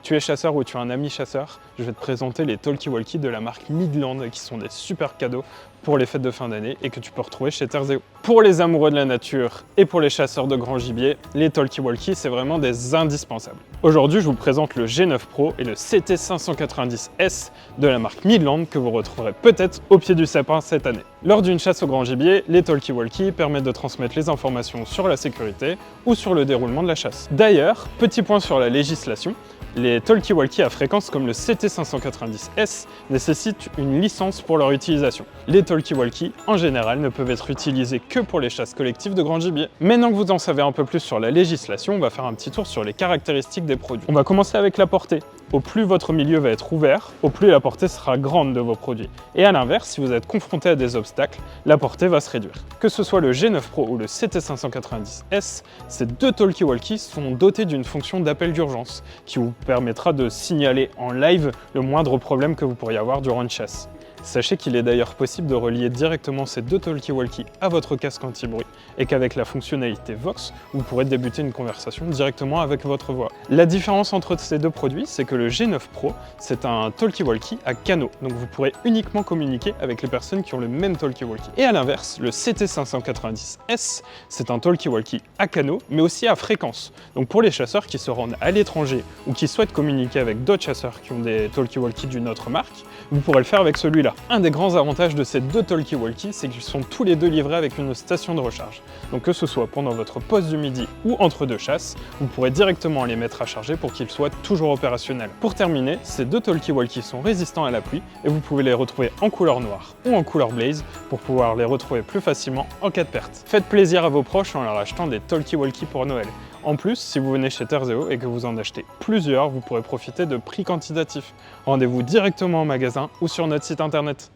Tu es chasseur ou tu as un ami chasseur, je vais te présenter les talkie-walkie de la marque Midland qui sont des super cadeaux pour les fêtes de fin d'année et que tu peux retrouver chez Terzeo. Pour les amoureux de la nature et pour les chasseurs de grand gibier, les talkie-walkie c'est vraiment des indispensables. Aujourd'hui je vous présente le G9 Pro et le CT590S de la marque Midland que vous retrouverez peut-être au pied du sapin cette année. Lors d'une chasse au grand gibier, les talkie-walkie permettent de transmettre les informations sur la sécurité ou sur le déroulement de la chasse. D'ailleurs, petit point sur la législation, les talkie-walkie à fréquence comme le CT590S nécessitent une licence pour leur utilisation. Les talkie-walkie, en général, ne peuvent être utilisés que pour les chasses collectives de grand gibier. Maintenant que vous en savez un peu plus sur la législation, on va faire un petit tour sur les caractéristiques des produits. On va commencer avec la portée. Au plus votre milieu va être ouvert, au plus la portée sera grande de vos produits. Et à l'inverse, si vous êtes confronté à des obstacles, la portée va se réduire. Que ce soit le G9 Pro ou le CT590S, ces deux talkie-walkie sont dotés d'une fonction d'appel d'urgence qui vous permettra de signaler en live le moindre problème que vous pourriez avoir durant une chasse. Sachez qu'il est d'ailleurs possible de relier directement ces deux talkie-walkie à votre casque anti-bruit et qu'avec la fonctionnalité Vox, vous pourrez débuter une conversation directement avec votre voix. La différence entre ces deux produits, c'est que le G9 Pro, c'est un talkie-walkie à canaux, donc vous pourrez uniquement communiquer avec les personnes qui ont le même talkie-walkie. Et à l'inverse, le CT590S, c'est un talkie-walkie à canaux, mais aussi à fréquence. Donc pour les chasseurs qui se rendent à l'étranger ou qui souhaitent communiquer avec d'autres chasseurs qui ont des talkie-walkie d'une autre marque, vous pourrez le faire avec celui-là. Un des grands avantages de ces deux talkie-walkie, c'est qu'ils sont tous les deux livrés avec une station de recharge. Donc que ce soit pendant votre pause du midi ou entre deux chasses, vous pourrez directement les mettre à charger pour qu'ils soient toujours opérationnels. Pour terminer, ces deux talkie-walkie sont résistants à la pluie et vous pouvez les retrouver en couleur noire ou en couleur blaze pour pouvoir les retrouver plus facilement en cas de perte. Faites plaisir à vos proches en leur achetant des talkie-walkie pour Noël. En plus, si vous venez chez Terzeo et que vous en achetez plusieurs, vous pourrez profiter de prix quantitatifs. Rendez-vous directement au magasin ou sur notre site internet.